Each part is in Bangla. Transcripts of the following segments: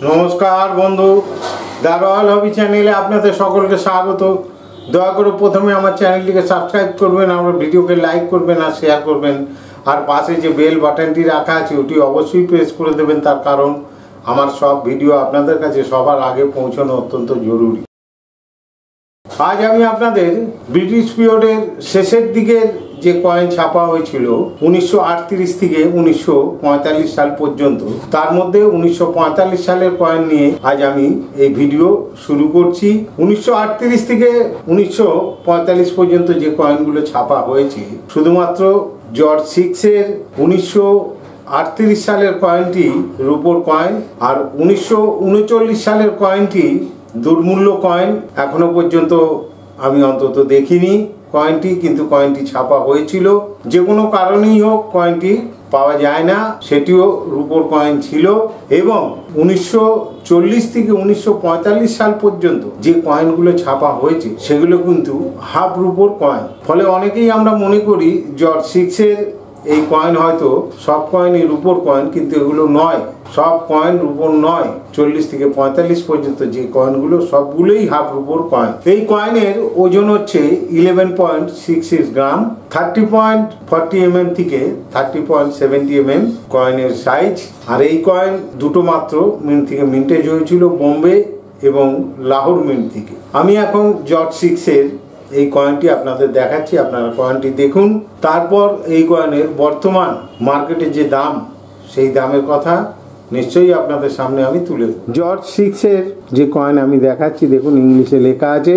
नमस्कार बंधु द रॉयल हबी चैनेले आपनादेर सकलके स्वागत। दया करे प्रथमे आमार चैनलटिके सबस्क्राइब करबेन, आमार भिडियोके लाइक करबेन और शेयर करबेन और पाशे जे बेल बाटनटी रखा आछे ओटी अवश्यई प्रेस करे देबेन, तार कारण आमार सब भिडियो आपनादेर काछे सबार आगे पौঁছানো अत्यंत जरूरी। आज आमी आपनादेर ब्रिटिश पिरियडेर शेषेर दिकेर যে কয়েন ছাপা হয়েছিল 1938 থেকে 1945 সাল পর্যন্ত, তার মধ্যে 1945 সালের কয়েন নিয়ে আজ আমি এই ভিডিও শুরু করছি। 1938 থেকে 1945 পর্যন্ত যে কয়েনগুলো ছাপা হয়েছে, শুধুমাত্র জর্জ সিক্সের 1938 সালের কয়েনটি রূপোর কয়েন আর 1939 সালের কয়েনটি দুর্মূল্য কয়েন। এখনো পর্যন্ত আমি অন্তত দেখিনি কয়েনটি, কিন্তু কয়েনটি ছাপা হয়েছিল। যে কোনো কারণেই হোক কয়েনটি পাওয়া যায় না, সেটিও রূপোর কয়েন ছিল। এবং 1940 থেকে 1945 সাল পর্যন্ত যে কয়েনগুলো ছাপা হয়েছে সেগুলো কিন্তু হাফ রূপোর কয়েন। ফলে অনেকেই আমরা মনে করি জর্জ সিক্সের এই কয়েন হয়তো সব কয়েনই রূপোর কয়েন, কিন্তু এগুলো নয়, সব কয়েন রূপোর নয়। 40 থেকে 45 পর্যন্ত যে কয়েনগুলো সবগুলোই হাফ রূপোর কয়েন। এই কয়েনের ওজন হচ্ছে 11.66 গ্রাম, 30.40 mm থেকে 30.70 mm কয়েনের সাইজ। আর এই কয়েন দুটো মাত্র মিন্ট থেকে মিন্টেজ হয়েছিল, বোম্বে এবং লাহোর মিন্ট থেকে। আমি এখন জর্জ সিক্সের এই কয়েনটি আপনাদের দেখাচ্ছি, আপনারা কয়েনটি দেখুন। তারপর এই কয়েনের বর্তমান মার্কেটে যে দাম, সেই দামের কথা নিশ্চয়ই আপনাদের সামনে আমি তুলে দেব। জর্জ সিক্সের যে কয়েন আমি দেখাচ্ছি, দেখুন ইংলিশে লেখা আছে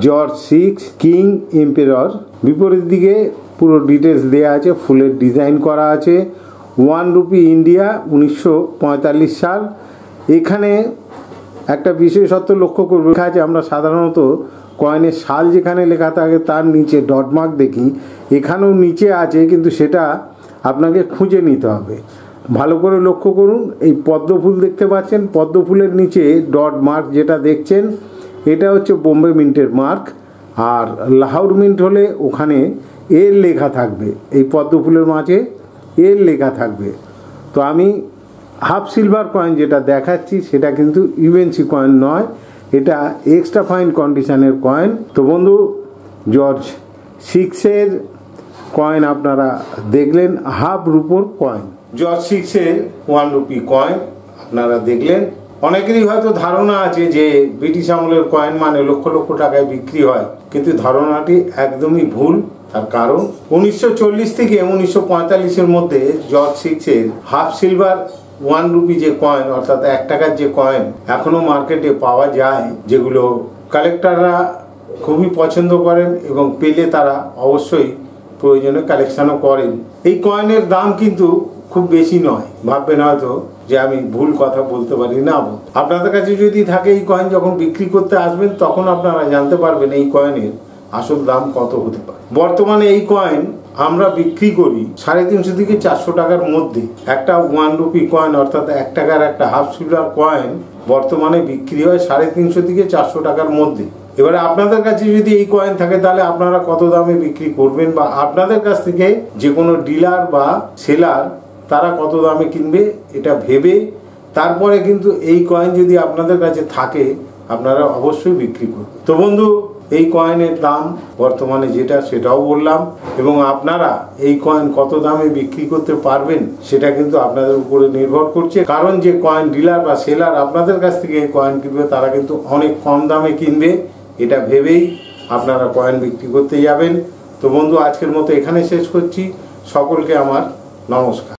জর্জ সিক্স কিং এম্পেরর। বিপরীত দিকে পুরো ডিটেলস দেওয়া আছে, ফুলের ডিজাইন করা আছে। 1 রুপি ইন্ডিয়া, 1945 সাল। এখানে একটা বিশেষত্ব লক্ষ্য করবো, লেখা আছে আমরা সাধারণত কয়েনের সাল যেখানে লেখা থাকে তার নিচে ডট মার্ক দেখি, এখানেও নিচে আছে, কিন্তু সেটা আপনাকে খুঁজে নিতে হবে। ভালো করে লক্ষ্য করুন, এই পদ্ম ফুল দেখতে পাচ্ছেন, পদ্ম ফুলের নিচে ডট মার্ক যেটা দেখছেন এটা হচ্ছে বোম্বে মিন্টের মার্ক। আর লাহোর মিন্ট হলে ওখানে এর লেখা থাকবে, এই পদ্ম ফুলের মাঝে এর লেখা থাকবে। তো আমি হাফ সিলভার কয়েন যেটা দেখাচ্ছি সেটা কিন্তু ইউএনসি কয়েন নয়, এটা এক্সট্রা ফাইন কন্ডিশনের কয়েন। তো বন্ধু, জর্জ সিক্সের কয়েন আপনারা দেখলেন, হাফ রুপোর কয়েন। জর্জ সিক্সের 1 রুপি কয়েন আপনারা দেখলেন। অনেকেরই হয়তো ধারণা আছে যে ব্রিটিশ আমলের কয়েন মানে লক্ষ লক্ষ টাকায় বিক্রি হয়, কিন্তু ধারণাটি একদমই ভুল। তার কারণ 1940 থেকে 1945-এর মধ্যে জর্জ সিক্সের হাফ সিলভার 1 রুপি যে কয়েন, অর্থাৎ 1 টাকার যে কয়েন এখনো মার্কেটে পাওয়া যায়, যেগুলো কালেক্টররা খুবই পছন্দ করেন এবং পেলে তারা অবশ্যই প্রয়োজনে কালেকশনও করেন। এই কয়েনের দাম কিন্তু খুব বেশি নয়। ভাববেন হয়তো যে আমি ভুল কথা বলতে পারি, না। আপনাদের কাছে যদি থাকে এই কয়েন, যখন বিক্রি করতে আসবেন তখন আপনারা জানতে পারবেন এই কয়েনের আসল দাম কত হতে পারে। বর্তমানে এই কয়েন আমরা বিক্রি করি 350 থেকে 400 টাকার মধ্যে। একটা 1 রুপি কয়েন, অর্থাৎ 1 টাকার একটা হাফ সিলভার কয়েন বর্তমানে বিক্রি হয় 350 থেকে 400 টাকার মধ্যে। এবারে আপনাদের কাছে যদি এই কয়েন থাকে তাহলে আপনারা কত দামে বিক্রি করবেন, বা আপনাদের কাছ থেকে যে কোনো ডিলার বা সেলার তারা কত দামে কিনবে, এটা ভেবে তারপরে কিন্তু এই কয়েন যদি আপনাদের কাছে থাকে আপনারা অবশ্যই বিক্রি করবেন। তো বন্ধু, এই কয়েনের দাম বর্তমানে যেটা সেটাও বললাম, এবং আপনারা এই কয়েন কত দামে বিক্রি করতে পারবেন সেটা কিন্তু আপনাদের উপরে নির্ভর করছে। কারণ যে কয়েন ডিলার বা সেলার আপনাদের কাছ থেকে এই কয়েন কিনবে তারা কিন্তু অনেক কম দামে কিনবে, এটা ভেবেই আপনারা কয়েন বিক্রি করতে যাবেন। তো বন্ধু, আজকের মতো এখানে শেষ করছি। সকলকে আমার নমস্কার।